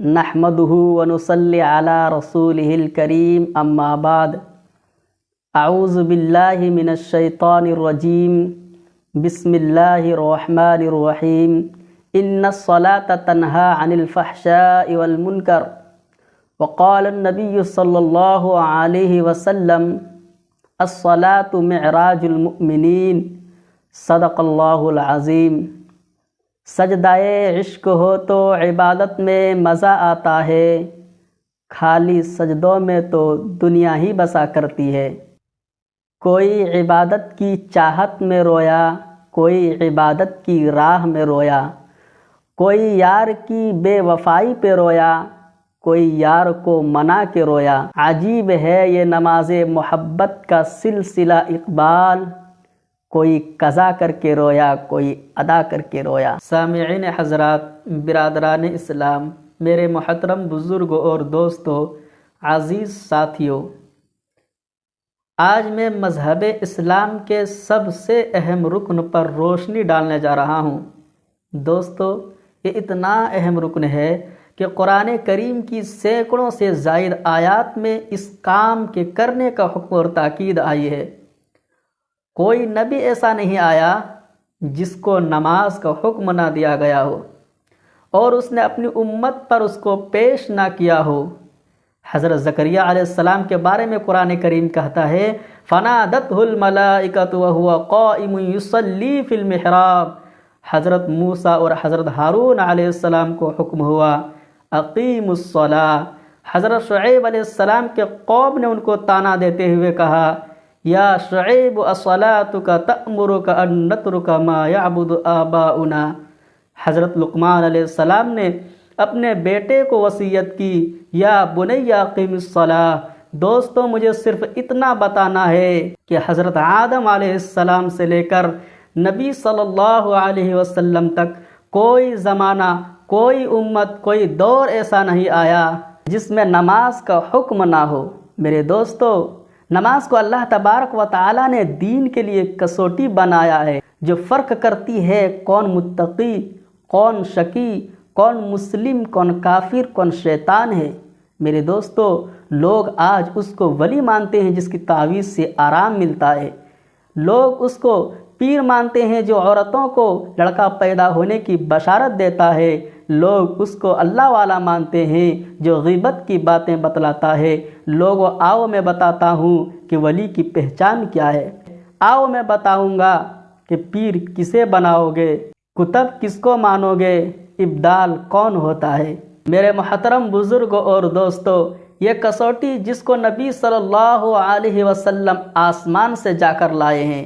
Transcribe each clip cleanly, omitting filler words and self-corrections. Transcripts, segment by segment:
نحمده ونصلي على رسوله الكريم اما بعد اعوذ باللہ من الشیطان الرجیم بسم اللہ الرحمن الرحیم ان الصلاة تنہا عن الفحشاء والمنکر وقال النبی صلی اللہ علیہ وسلم الصلاة معراج المؤمنین صدق اللہ العظیم۔ سجدہ عشق ہو تو عبادت میں مزہ آتا ہے، خالی سجدوں میں تو دنیا ہی بسا کرتی ہے۔ کوئی عبادت کی چاہت میں رویا، کوئی عبادت کی راہ میں رویا، کوئی یار کی بے وفائی پہ رویا، کوئی یار کو منا کے رویا۔ عجیب ہے یہ نماز محبت کا سلسلہ اقبال، کوئی قضا کر کے رویا، کوئی ادا کر کے رویا۔ سامعین حضرات، برادران اسلام، میرے محترم بزرگوں اور دوستوں، عزیز ساتھیوں، آج میں مذہب اسلام کے سب سے اہم رکن پر روشنی ڈالنے جا رہا ہوں۔ دوستو، یہ اتنا اہم رکن ہے کہ قرآن کریم کی سینکڑوں سے زائد آیات میں اس کام کے کرنے کا حکم اور تاکید آئی ہے۔ کوئی نبی ایسا نہیں آیا جس کو نماز کا حکم نہ دیا گیا ہو اور اس نے اپنی امت پر اس کو پیش نہ کیا ہو۔ حضرت زکریا علیہ السلام کے بارے میں قرآن کریم کہتا ہے فَنَادَتْهُ الْمَلَائِكَةُ وَهُوَ قَائِمٌ يُصَلِّي فِي الْمِحْرَابِ۔ حضرت موسیٰ اور حضرت ہارون علیہ السلام کو حکم ہوا اقیموا الصلاۃ۔ حضرت شعیب علیہ السلام کے قوم نے ان کو طعنہ دیتے ہوئے کہا یا شعیب اصلاتک تأمرک ان نترک ما یعبد آباؤنا۔ حضرت لقمان علیہ السلام نے اپنے بیٹے کو وصیت کی یا بنی اقیم الصلاۃ۔ دوستو، مجھے صرف اتنا بتانا ہے کہ حضرت آدم علیہ السلام سے لے کر نبی صلی اللہ علیہ وسلم تک کوئی زمانہ، کوئی امت، کوئی دور ایسا نہیں آیا جس میں نماز کا حکم نہ ہو۔ میرے دوستو، نماز کو اللہ تبارک و تعالی نے دین کے لیے کسوٹی بنایا ہے جو فرق کرتی ہے کون متقی، کون شقی، کون مسلم، کون کافر، کون شیطان ہے۔ میرے دوستو، لوگ آج اس کو ولی مانتے ہیں جس کی تعویذ سے آرام ملتا ہے۔ لوگ اس کو پیر مانتے ہیں جو عورتوں کو لڑکا پیدا ہونے کی بشارت دیتا ہے۔ لوگ اس کو اللہ والا مانتے ہیں جو غیبت کی باتیں بتلاتا ہے۔ لوگوں، آؤ میں بتاتا ہوں کہ ولی کی پہچان کیا ہے۔ آؤ میں بتاؤں گا کہ پیر کسے بناؤ گے، کتب کس کو مانو گے، ابدال کون ہوتا ہے۔ میرے محترم بزرگوں اور دوستوں، یہ کسوٹی جس کو نبی صلی اللہ علیہ وسلم آسمان سے جا کر لائے ہیں،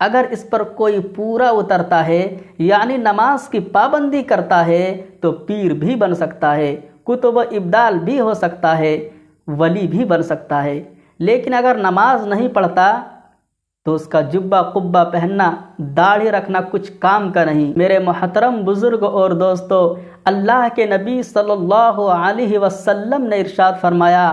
اگر اس پر کوئی پورا اترتا ہے، یعنی نماز کی پابندی کرتا ہے، تو پیر بھی بن سکتا ہے، کتب و ابدال بھی ہو سکتا ہے، ولی بھی بن سکتا ہے۔ لیکن اگر نماز نہیں پڑھتا تو اس کا جبہ قبہ پہننا، داڑھی رکھنا کچھ کام کا نہیں۔ میرے محترم بزرگ اور دوستو، اللہ کے نبی صلی اللہ علیہ وسلم نے ارشاد فرمایا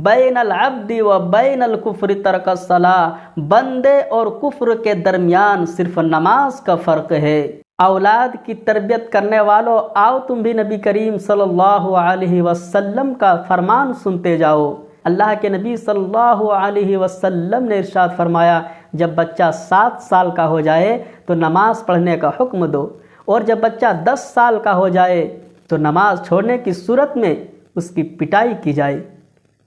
بین العبد و بین الکفر ترک الصلاۃ۔ بندے اور کفر کے درمیان صرف نماز کا فرق ہے۔ اولاد کی تربیت کرنے والوں، آؤ تم بھی نبی کریم صلی اللہ علیہ وسلم کا فرمان سنتے جاؤ۔ اللہ کے نبی صلی اللہ علیہ وسلم نے ارشاد فرمایا جب بچہ 7 سال کا ہو جائے تو نماز پڑھنے کا حکم دو، اور جب بچہ 10 سال کا ہو جائے تو نماز چھوڑنے کی صورت میں اس کی پٹائی کی جائے۔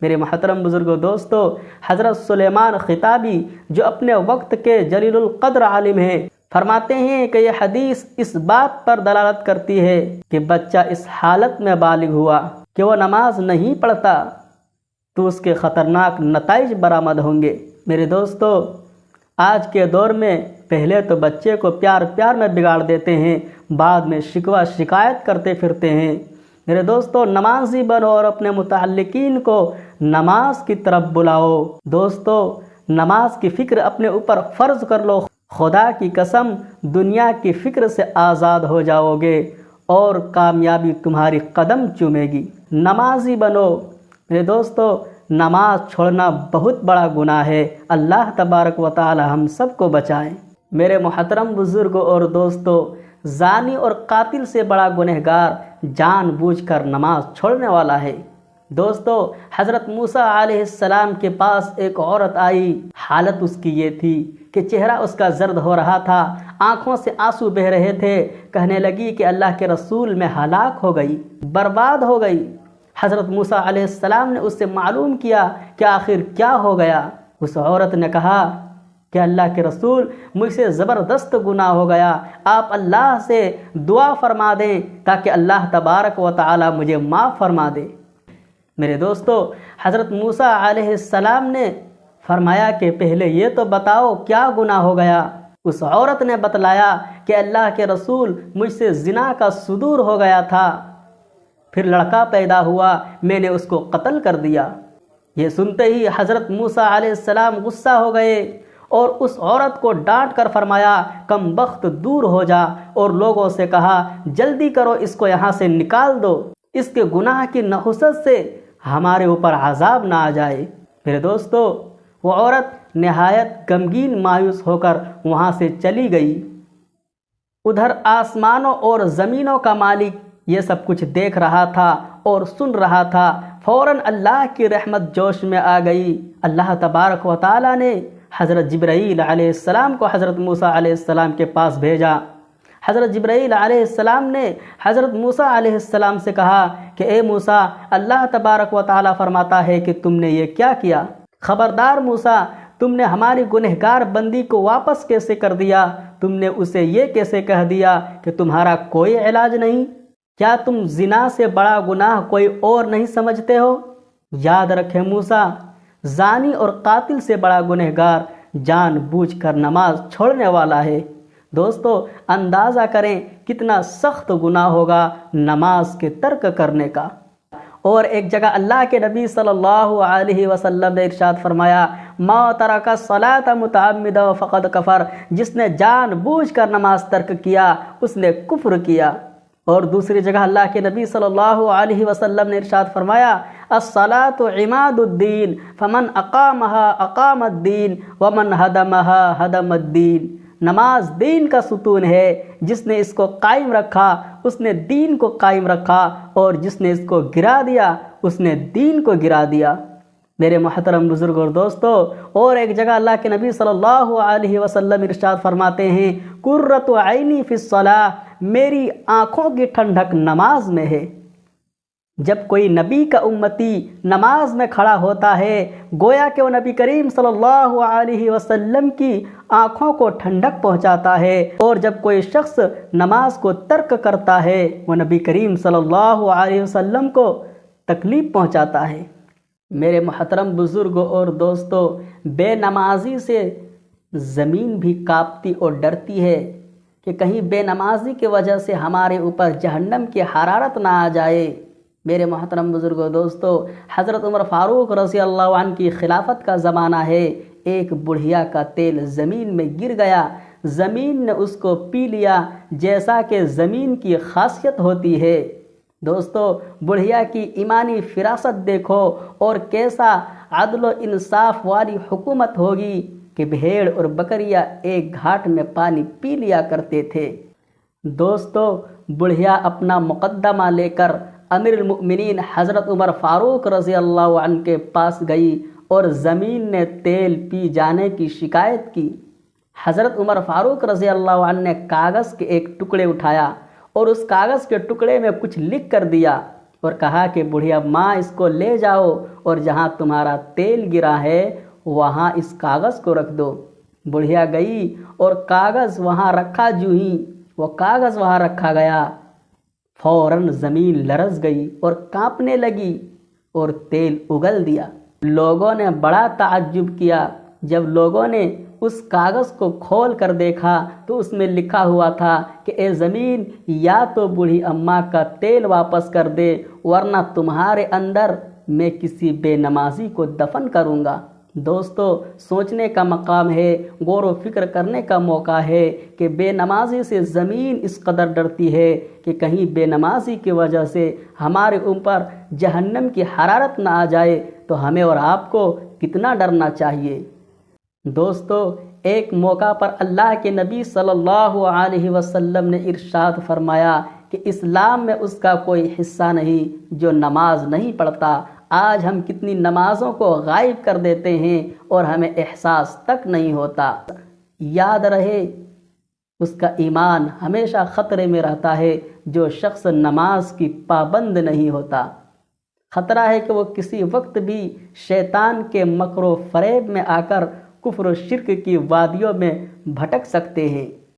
میرے محترم بزرگوں، دوستو، حضرت سلیمان خطابی جو اپنے وقت کے جلیل القدر عالم ہیں، فرماتے ہیں کہ یہ حدیث اس بات پر دلالت کرتی ہے کہ بچہ اس حالت میں بالغ ہوا کہ وہ نماز نہیں پڑھتا تو اس کے خطرناک نتائج برآمد ہوں گے۔ میرے دوستو، آج کے دور میں پہلے تو بچے کو پیار پیار میں بگاڑ دیتے ہیں، بعد میں شکوہ شکایت کرتے پھرتے ہیں۔ میرے دوستو، نمازی بنو اور اپنے متعلقین کو نماز کی طرف بلاؤ۔ دوستو، نماز کی فکر اپنے اوپر فرض کر لو، خدا کی قسم دنیا کی فکر سے آزاد ہو جاؤ گے اور کامیابی تمہاری قدم چومے گی۔ نمازی بنو۔ میرے دوستو، نماز چھوڑنا بہت بڑا گناہ ہے۔ اللہ تبارک و تعالی ہم سب کو بچائیں۔ میرے محترم بزرگوں اور دوستو، زانی اور قاتل سے بڑا گنہگار جان بوجھ کر نماز چھوڑنے والا ہے۔ دوستو، حضرت موسیٰ علیہ السلام کے پاس ایک عورت آئی۔ حالت اس کی یہ تھی کہ چہرہ اس کا زرد ہو رہا تھا، آنکھوں سے آنسو بہہ رہے تھے۔ کہنے لگی کہ اللہ کے رسول، میں ہلاک ہو گئی، برباد ہو گئی۔ حضرت موسیٰ علیہ السلام نے اس سے معلوم کیا کہ آخر کیا ہو گیا۔ اس عورت نے کہا کہ اللہ کے رسول، مجھ سے زبردست گناہ ہو گیا، آپ اللہ سے دعا فرما دیں تاکہ اللہ تبارک و تعالی مجھے معاف فرما دے۔ میرے دوستو، حضرت موسیٰ علیہ السلام نے فرمایا کہ پہلے یہ تو بتاؤ کیا گناہ ہو گیا۔ اس عورت نے بتلایا کہ اللہ کے رسول، مجھ سے زنا کا صدور ہو گیا تھا، پھر لڑکا پیدا ہوا، میں نے اس کو قتل کر دیا۔ یہ سنتے ہی حضرت موسیٰ علیہ السلام غصہ ہو گئے اور اس عورت کو ڈانٹ کر فرمایا، کم بخت دور ہو جا، اور لوگوں سے کہا جلدی کرو، اس کو یہاں سے نکال دو، اس کے گناہ کی نحوست سے ہمارے اوپر عذاب نہ آ جائے۔ میرے دوستو، وہ عورت نہایت غمگین مایوس ہو کر وہاں سے چلی گئی۔ ادھر آسمانوں اور زمینوں کا مالک یہ سب کچھ دیکھ رہا تھا اور سن رہا تھا۔ فوراً اللہ کی رحمت جوش میں آ گئی۔ اللہ تبارک و تعالی نے حضرت جبرائیل علیہ السلام کو حضرت موسیٰ علیہ السلام کے پاس بھیجا۔ حضرت جبرائیل علیہ السلام نے حضرت موسیٰ علیہ السلام سے کہا کہ اے موسیٰ، اللہ تبارک و تعالی فرماتا ہے کہ تم نے یہ کیا کیا؟ خبردار موسیٰ، تم نے ہماری گنہگار بندی کو واپس کیسے کر دیا؟ تم نے اسے یہ کیسے کہہ دیا کہ تمہارا کوئی علاج نہیں؟ کیا تم زنا سے بڑا گناہ کوئی اور نہیں سمجھتے ہو؟ یاد رکھیں موسیٰ، زانی اور قاتل سے بڑا گنہگار جان بوجھ کر نماز چھوڑنے والا ہے۔ دوستو، اندازہ کریں کتنا سخت گناہ ہوگا نماز کے ترک کرنے کا۔ اور ایک جگہ اللہ کے نبی صلی اللہ علیہ وسلم نے ارشاد فرمایا، ما ترک الصلاۃ متعمدا فقد کفر، جس نے جان بوجھ کر نماز ترک کیا اس نے کفر کیا۔ اور دوسری جگہ اللہ کے نبی صلی اللہ علیہ وسلم نے ارشاد فرمایا، الصلاۃ عماد الدین فمن اقامها اقام الدین ومن هدمها هدم الدین۔ نماز دین کا ستون ہے، جس نے اس کو قائم رکھا اس نے دین کو قائم رکھا، اور جس نے اس کو گرا دیا اس نے دین کو گرا دیا۔ میرے محترم بزرگ اور دوستو، اور ایک جگہ اللہ کے نبی صلی اللہ علیہ وسلم ارشاد فرماتے ہیں، قرۃ عینی فی الصلاۃ، میری آنکھوں کی ٹھنڈک نماز میں ہے۔ جب کوئی نبی کا امتی نماز میں کھڑا ہوتا ہے، گویا کہ وہ نبی کریم صلی اللہ علیہ وسلم کی آنکھوں کو ٹھنڈک پہنچاتا ہے، اور جب کوئی شخص نماز کو ترک کرتا ہے وہ نبی کریم صلی اللہ علیہ وسلم کو تکلیف پہنچاتا ہے۔ میرے محترم بزرگوں اور دوستو، بے نمازی سے زمین بھی کانپتی اور ڈرتی ہے کہ کہیں بے نمازی کی وجہ سے ہمارے اوپر جہنم کی حرارت نہ آ جائے۔ میرے محترم بزرگوں دوستو، حضرت عمر فاروق رضی اللہ عنہ کی خلافت کا زمانہ ہے۔ ایک بڑھیا کا تیل زمین میں گر گیا، زمین نے اس کو پی لیا، جیسا کہ زمین کی خاصیت ہوتی ہے۔ دوستو، بڑھیا کی ایمانی فراست دیکھو، اور کیسا عدل و انصاف والی حکومت ہوگی کہ بھیڑ اور بکریاں ایک گھاٹ میں پانی پی لیا کرتے تھے۔ دوستو، بڑھیا اپنا مقدمہ لے کر امیر المؤمنین حضرت عمر فاروق رضی اللہ عنہ کے پاس گئی اور زمین نے تیل پی جانے کی شکایت کی۔ حضرت عمر فاروق رضی اللہ عنہ نے کاغذ کے ایک ٹکڑے اٹھایا اور اس کاغذ کے ٹکڑے میں کچھ لکھ کر دیا اور کہا کہ بڑھیا ماں، اس کو لے جاؤ اور جہاں تمہارا تیل گرا ہے وہاں اس کاغذ کو رکھ دو۔ بڑھیا گئی اور کاغذ وہاں رکھا، جو ہی وہ کاغذ وہاں رکھا گیا، فوراً زمین لرز گئی اور کانپنے لگی اور تیل اگل دیا۔ لوگوں نے بڑا تعجب کیا۔ جب لوگوں نے اس کاغذ کو کھول کر دیکھا تو اس میں لکھا ہوا تھا کہ اے زمین، یا تو بوڑھی اماں کا تیل واپس کر دے، ورنہ تمہارے اندر میں کسی بے نمازی کو دفن کروں گا۔ دوستو، سوچنے کا مقام ہے، غور و فکر کرنے کا موقع ہے کہ بے نمازی سے زمین اس قدر ڈرتی ہے کہ کہیں بے نمازی کی وجہ سے ہمارے اوپر جہنم کی حرارت نہ آ جائے تو ہمیں اور آپ کو کتنا ڈرنا چاہیے۔ دوستو، ایک موقع پر اللہ کے نبی صلی اللہ علیہ وسلم نے ارشاد فرمایا کہ اسلام میں اس کا کوئی حصہ نہیں جو نماز نہیں پڑھتا۔ آج ہم کتنی نمازوں کو غائب کر دیتے ہیں اور ہمیں احساس تک نہیں ہوتا۔ یاد رہے اس کا ایمان ہمیشہ خطرے میں رہتا ہے جو شخص نماز کی پابند نہیں ہوتا۔ خطرہ ہے کہ وہ کسی وقت بھی شیطان کے مکر و فریب میں آ کر کفر و شرک کی وادیوں میں بھٹک سکتے ہیں۔